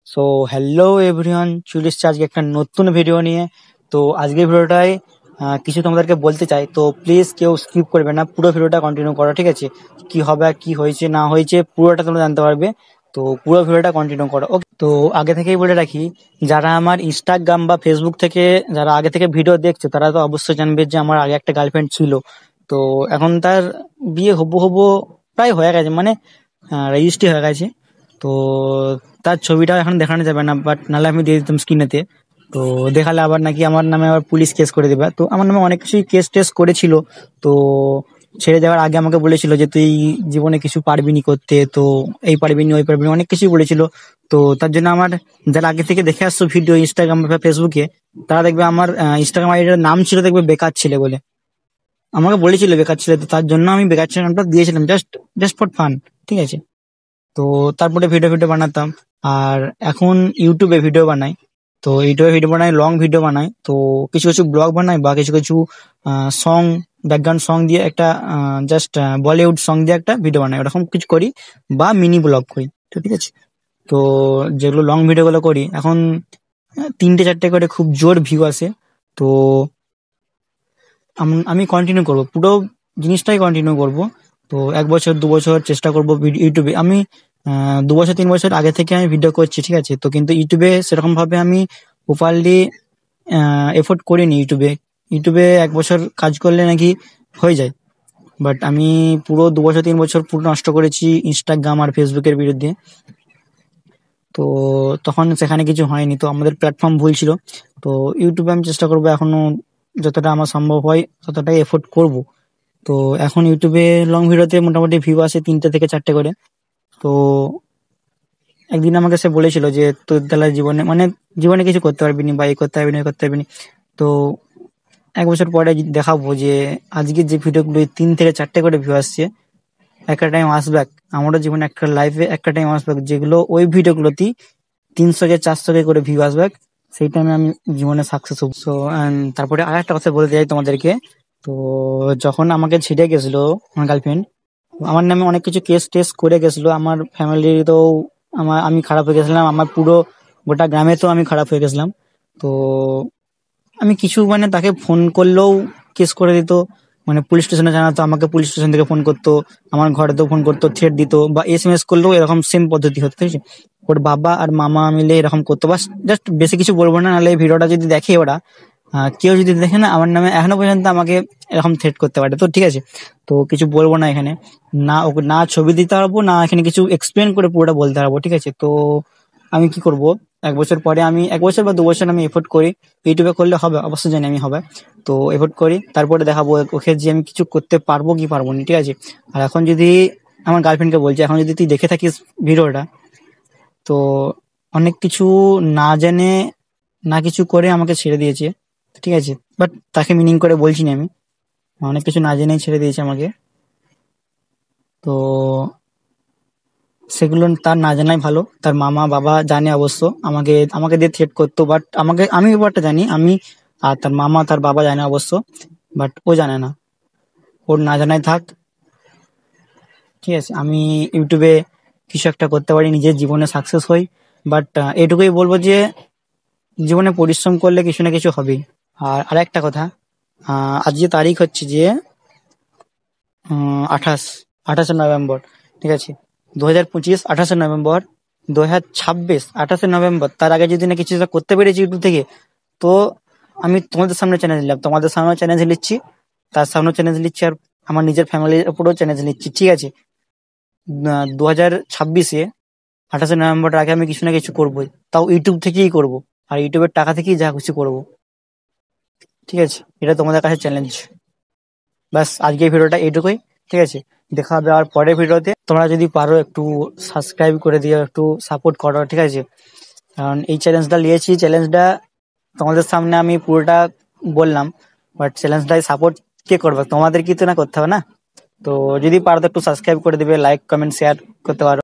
So hello everyone, চলে এসেছি আজকে একটা নতুন ভিডিও নিয়ে। তো আজকের ভিডিওটায় কিছু তোমাদেরকে বলতে চাই, তো প্লিজ কেউ স্কিপ করবে না, পুরো ভিডিওটা কন্টিনিউ করো, ঠিক আছে? কি হবে, কি হয়েছে না হয়েছে পুরোটা তোমরা জানতে পারবে। তো পুরো ভিডিওটা কন্টিনিউ করো, ওকে? তো আগে থেকেই বলে রাখি, যারা আমার ইনস্টাগ্রাম বা ফেসবুক থেকে যারা আগে থেকে ভিডিও দেখছো তারা তো অবশ্যই জানবে যে আমার আগে একটা গার্লফ্রেন্ড ছিল। তো এখন তার বিয়ে হবো হবো প্রায় হয়ে গেছে, মানে রেজিস্ট্রি হয়ে গেছে। তো তার ছবিটা এখন দেখানো যাবে না, বাট নাহলে আমি দিয়ে দিতাম স্ক্রিনেতে। তো দেখালে আবার নাকি আমার নামে আবার পুলিশ কেস করে দেবে। তো আমার নামে অনেক কিছুই কেস টেস করেছিল। তো ছেড়ে যাওয়ার আগে আমাকে বলেছিল যে তুই জীবনে কিছু পারবি নি করতে, তো এই পারবি নি ওই পারবি নি, অনেক কিছুই বলেছিল। তো তার জন্য আমার যারা আগে থেকে দেখে আসছো ভিডিও ইনস্টাগ্রাম বা ফেসবুকে, তারা দেখবে আমার ইনস্টাগ্রাম আইডির নাম ছিল দেখবে বেকার ছেলে বলে। আমাকে বলেছিল বেকার ছেলে, তো তার জন্য আমি বেকার ছেলে নামটা দিয়েছিলাম, জাস্ট জাস্ট ফর ফান, ঠিক আছে? তো তারপরে ভিডিও ভিডিও বানাতাম। আর এখন ইউটিউবে ভিডিও বানাই। তো ইউটিউবে ভিডিও বানাই, লং ভিডিও বানাই। তো কিছু কিছু ব্লগ বানাই বা কিছু কিছু সং, ব্যাকগ্রাউন্ড সং দিয়ে একটা জাস্ট বলিউড সং দিয়ে একটা ভিডিও বানাই, ওরকম কিছু করি। বা মিনি ব্লগ করি, তো ঠিক আছে। তো যেগুলো লং ভিডিও গুলো করি এখন, 3টে 4টে করে খুব জোর ভিউ আসে। তো আমি কন্টিনিউ করব, পুরো জিনিসটাই কন্টিনিউ করব। তো 1 বছর 2 বছর চেষ্টা করব ইউটিউবে। আমি 2 বছর 3 বছর আগে থেকে আমি ভিডিও করছি, ঠিক আছে? তো কিন্তু ইউটিউবে সেরকম ভাবে আমি প্রপারলি এফোর্ট করিনি। ইউটিউবে ইউটিউবে 1 বছর কাজ করলে নাকি হয়ে যায়, বাট আমি পুরো 2 বছর 3 বছর পুরো নষ্ট করেছি ইনস্টাগ্রাম আর ফেসবুকের বিরুদ্ধে। তো তখন সেখানে কিছু হয়নি, তো আমাদের প্ল্যাটফর্ম ভুল ছিল। তো ইউটিউবে আমি চেষ্টা করবো এখনো, যতটা আমার সম্ভব হয় ততটাই এফোর্ট করব। তো এখন ইউটিউবে লং ভিডিওতে মোটামুটি ভিউ আসে 3টে থেকে 4টে করে। তো একদিন আমাকে সে বলেছিল যে তোর দ্বারা জীবনে, মানে জীবনে কিছু করতে পারবি নি বা এই করতে পারবি না, এই করতে পারবি নি। তো 1 বছর পরে দেখাবো যে আজকে যে ভিডিওগুলো 3 থেকে 4টে করে ভিউ আসছে, একটা টাইম আসবে, আমারও জীবনে একটা লাইফে একটা টাইম আসবে যেগুলো ওই ভিডিওগুলোতেই 300 কে 400 কে করে ভিউ আসবে। সেই টাইমে আমি জীবনে সাকসেস হবো। সো তারপরে আর একটা কথা বলতে চাই তোমাদেরকে। তো যখন আমাকে ছিড়ে গেছিল আমার গার্লফ্রেন্ড, আমার নামে অনেক কিছু কেস টেস করে গেছিল, আমার ফ্যামিলি তো, আমি খারাপ হয়ে গেছিলাম, আমার পুরো গোটা গ্রামে তো আমি খারাপ হয়ে গেছিলাম। তো আমি কিছু, মানে তাকে ফোন করলেও কেস করে দিত, মানে পুলিশ স্টেশনে জানাতো, আমাকে পুলিশ স্টেশন থেকে ফোন করতো, আমার ঘরেতেও ফোন করতো, থ্রেট দিত, বা এসএমএস করলেও এরকম সেম পদ্ধতি হতো, ঠিক আছে? ওর বাবা আর মামা মিলে এরকম করতো। বাস জাস্ট বেশি কিছু বলবো না, নাহলে এই ভিডিওটা যদি দেখে ওরা, কেউ যদি দেখে না আমার নামে, এখনো পর্যন্ত আমাকে এরকম থ্রেট করতে পারে, তো ঠিক আছে। তো কিছু বলবো না এখানে, না ওকে না ছবি দিতে পারবো, না এখানে কিছু এক্সপ্লেন করে পুরোটা বলতে পারবো, ঠিক আছে? তো আমি কি করব, 1 বছর পরে, আমি 1 বছর বা 2 বছর আমি এফোর্ট করি। ইউটিউবে করলে হবে, অবশ্যই জানি আমি হবে। তো এফোর্ট করি, তারপরে দেখাবো ওকে যে আমি কিছু করতে পারবো কি পারবো না, ঠিক আছে? আর এখন যদি আমার গার্লফ্রেন্ডকে বলছি, এখন যদি তুই দেখে থাকিস ভিডিওটা, তো অনেক কিছু না জেনে না কিছু করে আমাকে ছেড়ে দিয়েছে, ঠিক আছে? বাট তাকে মিনিং করে বলছি না আমি, অনেক কিছু না জেনেই ছেড়ে দিয়েছে আমাকে। তো সেগুলো তার না জানাই ভালো। তার মামা বাবা জানে অবশ্য, আমাকে আমাকে দিয়ে থ্রেট করতো, বাট আমি ব্যাপারটা জানি আমি, আর তার মামা তার বাবা জানে অবশ্য, বাট ও জানে না। ওর না জানাই থাক, ঠিক আছে? আমি ইউটিউবে কিছু একটা করতে পারি, নিজের জীবনে সাকসেস হই। বাট এটুকুই বলবো যে জীবনে পরিশ্রম করলে কিছু না কিছু হবেই। আর আরেকটা কথা, আজ যে তারিখ হচ্ছে যে 28, 28শে নভেম্বর, ঠিক আছে? 2025 28শে নভেম্বর, 2026 28শে নভেম্বর, তার আগে যদি না কিছু একটা করতে পেরেছি ইউটিউব থেকে, তো আমি তোমাদের সামনে চ্যালেঞ্জ নিলাম, তোমাদের সামনে চ্যালেঞ্জ নিচ্ছি, তার সামনে চ্যালেঞ্জ নিচ্ছি, আর আমার নিজের ফ্যামিলির উপরেও চ্যালেঞ্জ নিচ্ছি, ঠিক আছে? 2026-এ 28শে নভেম্বরের আগে আমি কিছু না কিছু করবোই, তাও ইউটিউব থেকেই করব। আর ইউটিউবের টাকা থেকেই যা কিছু করব, ঠিক আছে? এটা তোমাদের কাছে চ্যালেঞ্জ। ব্যাস আজকে ভিডিওটা এইটুকুই, ঠিক আছে? দেখা হবে আর পরের ভিডিওতে। তোমরা যদি পারো একটু সাবস্ক্রাইব করে দিও, একটু সাপোর্ট করো, ঠিক আছে? কারণ এই চ্যালেঞ্জটা নিয়েছি, চ্যালেঞ্জটা তোমাদের সামনে আমি পুরোটা বললাম, বাট চ্যালেঞ্জটাই সাপোর্ট কে করবে? তোমাদের কি তো না করতে হবে না? তো যদি পারো তো একটু সাবস্ক্রাইব করে দিবে, লাইক কমেন্ট শেয়ার করতে পারো।